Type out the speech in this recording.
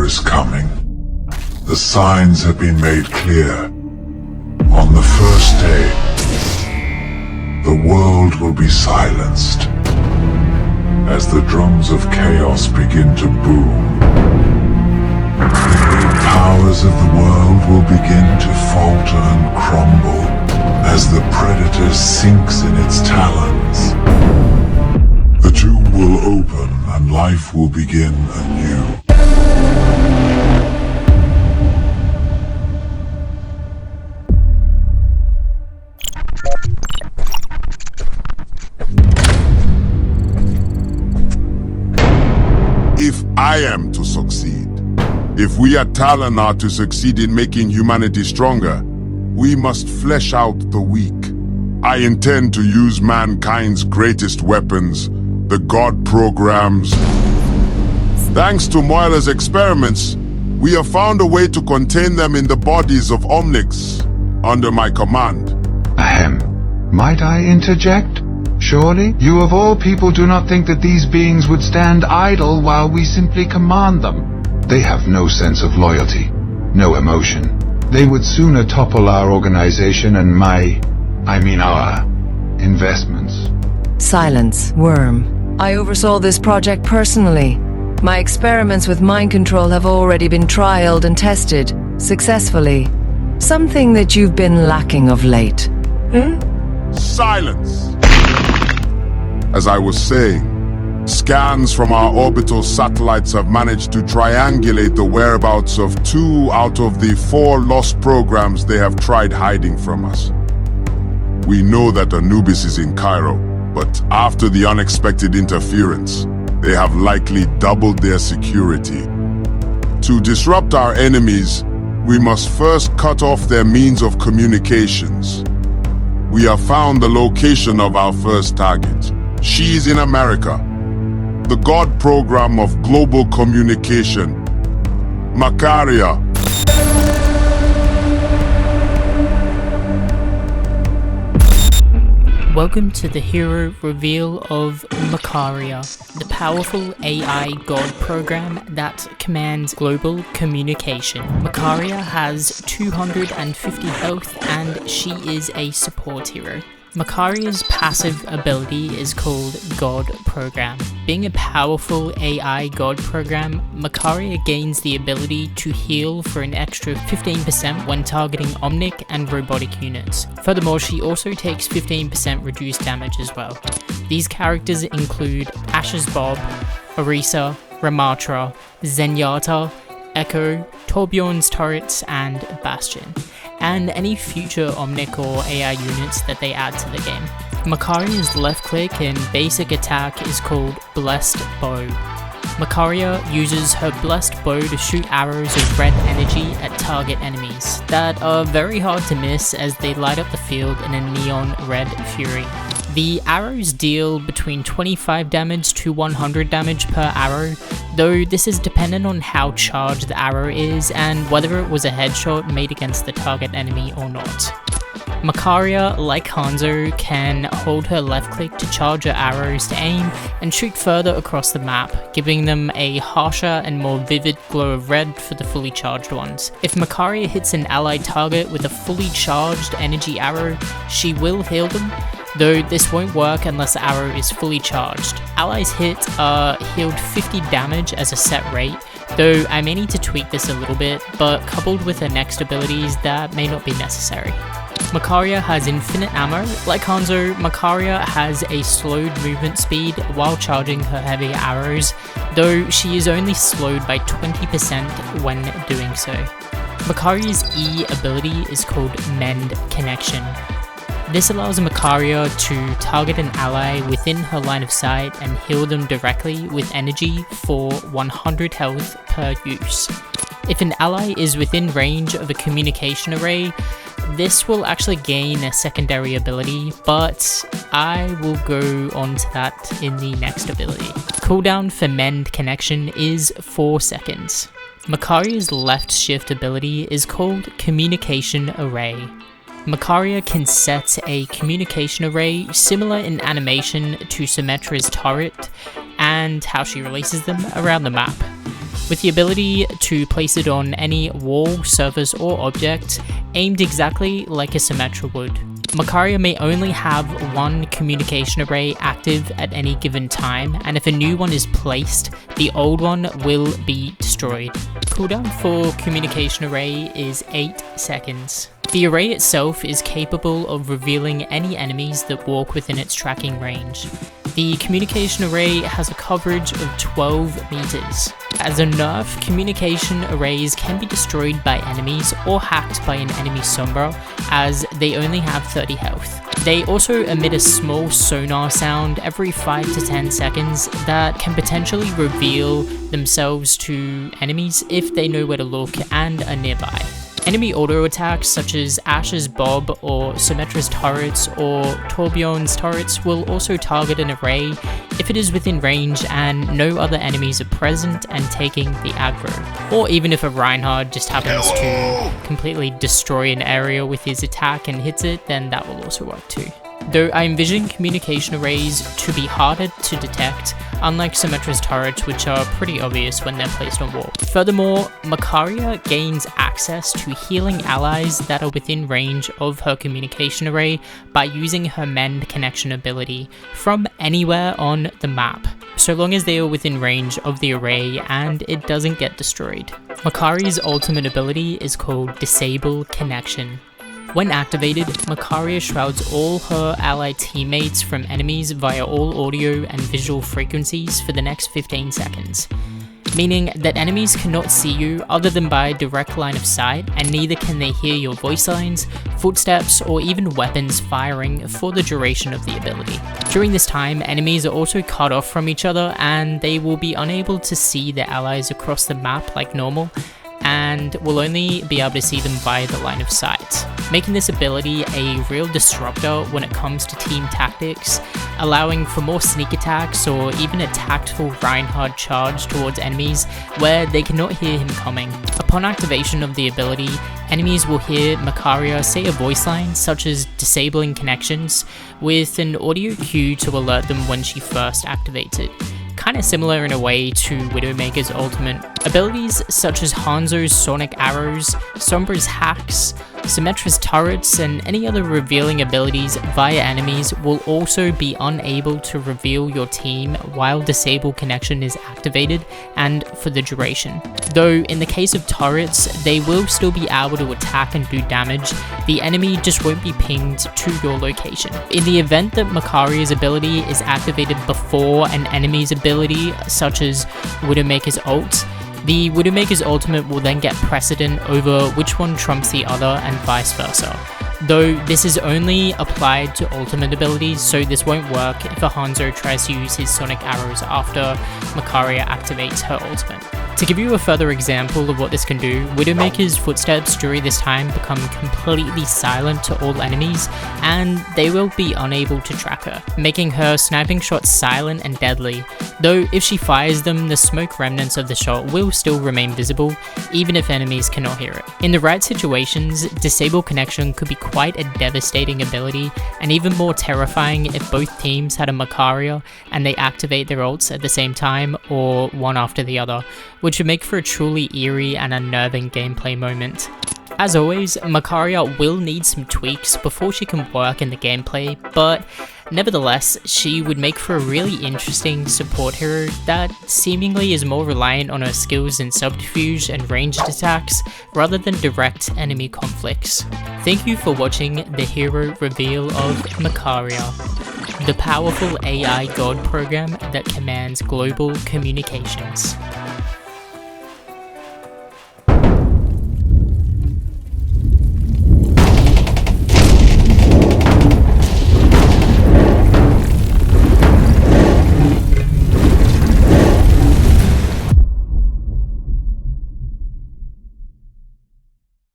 war is coming. The signs have been made clear. On the first day, the world will be silenced as the drums of chaos begin to boom. The great powers of the world will begin to falter and crumble as the predator sinks in its talons. The tomb will open and life will begin anew. If I am to succeed, if we at Talon are to succeed in making humanity stronger, we must flesh out the weak. I intend to use mankind's greatest weapons, the God programs. Thanks to Moyla's experiments, we have found a way to contain them in the bodies of Omnics, under my command. Ahem. Might I interject? Surely, you of all people do not think that these beings would stand idle while we simply command them. They have no sense of loyalty, no emotion. They would sooner topple our organization and our investments. Silence, Worm. I oversaw this project personally. My experiments with mind control have already been trialed and tested, successfully. Something that you've been lacking of late. Silence! As I was saying, scans from our orbital satellites have managed to triangulate the whereabouts of 2 out of the 4 lost programs they have tried hiding from us. We know that Anubis is in Cairo, but after the unexpected interference, they have likely doubled their security. To disrupt our enemies, we must first cut off their means of communications. We have found the location of our first target. She is in America. The God program of global communication. Macaria. Welcome to the hero reveal of Macaria, the powerful AI god program that commands global communication. Macaria has 250 health and she is a support hero. Macaria's passive ability is called God Program. Being a powerful AI God Program, Macaria gains the ability to heal for an extra 15% when targeting Omnic and robotic units. Furthermore, she also takes 15% reduced damage as well. These characters include Ash's Bob, Orisa, Ramatra, Zenyatta, Echo, Torbjorn's turrets, and Bastion, and any future Omnic or AI units that they add to the game. Macaria's left click and basic attack is called Blessed Bow. Macaria uses her Blessed Bow to shoot arrows of red energy at target enemies that are very hard to miss as they light up the field in a neon red fury. The arrows deal between 25 damage to 100 damage per arrow, though this is dependent on how charged the arrow is and whether it was a headshot made against the target enemy or not. Macaria, like Hanzo, can hold her left click to charge her arrows to aim and shoot further across the map, giving them a harsher and more vivid glow of red for the fully charged ones. If Macaria hits an allied target with a fully charged energy arrow, she will heal them, though this won't work unless the arrow is fully charged. Allies hit are healed 50 damage as a set rate, though I may need to tweak this a little bit, but coupled with her next abilities that may not be necessary. Macaria has infinite ammo. Like Hanzo, Macaria has a slowed movement speed while charging her heavy arrows, though she is only slowed by 20% when doing so. Macaria's E ability is called Mend Connection. This allows Macaria to target an ally within her line of sight and heal them directly with energy for 100 health per use. If an ally is within range of a communication array, this will actually gain a secondary ability, but I will go on to that in the next ability. Cooldown for Mend Connection is 4 seconds. Macaria's left shift ability is called Communication Array. Macaria can set a communication array similar in animation to Symmetra's turret and how she releases them around the map. with the ability to place it on any wall, surface, or object aimed exactly like a Symmetra would. Macaria may only have one communication array active at any given time, and if a new one is placed, the old one will be destroyed. Cooldown for communication array is 8 seconds. The array itself is capable of revealing any enemies that walk within its tracking range. The communication array has a coverage of 12 meters. As a nerf, communication arrays can be destroyed by enemies or hacked by an enemy Sombra, as they only have 30 health. They also emit a small sonar sound every 5 to 10 seconds that can potentially reveal themselves to enemies if they know where to look and are nearby. Enemy auto attacks such as Ash's Bob or Symmetra's turrets or Torbjorn's turrets will also target an array if it is within range and no other enemies are present and taking the aggro. Or even if a Reinhardt just happens to completely destroy an area with his attack and hits it, then that will also work too. Though I envision communication arrays to be harder to detect, unlike Symmetra's turrets, which are pretty obvious when they're placed on wall. Furthermore, Macaria gains access to healing allies that are within range of her communication array by using her Mend connection ability from anywhere on the map, so long as they are within range of the array and it doesn't get destroyed. Macaria's ultimate ability is called Disable Connection. When activated, Macaria shrouds all her allied teammates from enemies via all audio and visual frequencies for the next 15 seconds, meaning that enemies cannot see you other than by direct line of sight, and neither can they hear your voice lines, footsteps, or even weapons firing for the duration of the ability. During this time, enemies are also cut off from each other and they will be unable to see their allies across the map like normal, and will only be able to see them via the line of sight, making this ability a real disruptor when it comes to team tactics, allowing for more sneak attacks or even a tactful Reinhardt charge towards enemies where they cannot hear him coming. Upon activation of the ability, enemies will hear Macaria say a voice line such as disabling connections with an audio cue to alert them when she first activates it. Kinda similar in a way to Widowmaker's ultimate. Abilities such as Hanzo's sonic arrows, Sombra's hacks, Symmetra's turrets, and any other revealing abilities via enemies will also be unable to reveal your team while Disable Connection is activated and for the duration. Though in the case of turrets, they will still be able to attack and do damage, the enemy just won't be pinged to your location. In the event that Macaria's ability is activated before an enemy's ability, such as Widowmaker's ult, the Widowmaker's ultimate will then get precedent over which one trumps the other and vice versa. Though this is only applied to ultimate abilities, so this won't work if a Hanzo tries to use his sonic arrows after Macaria activates her ultimate. To give you a further example of what this can do, Widowmaker's footsteps during this time become completely silent to all enemies, and they will be unable to track her, making her sniping shots silent and deadly, though if she fires them, the smoke remnants of the shot will still remain visible, even if enemies cannot hear it. In the right situations, Disable Connection could be quite a devastating ability, and even more terrifying if both teams had a Macaria and they activate their ults at the same time, or one after the other, which would make for a truly eerie and unnerving gameplay moment. As always, Macaria will need some tweaks before she can work in the gameplay, but nevertheless, she would make for a really interesting support hero that seemingly is more reliant on her skills in subterfuge and ranged attacks rather than direct enemy conflicts. Thank you for watching the hero reveal of Macaria, the powerful AI god program that commands global communications.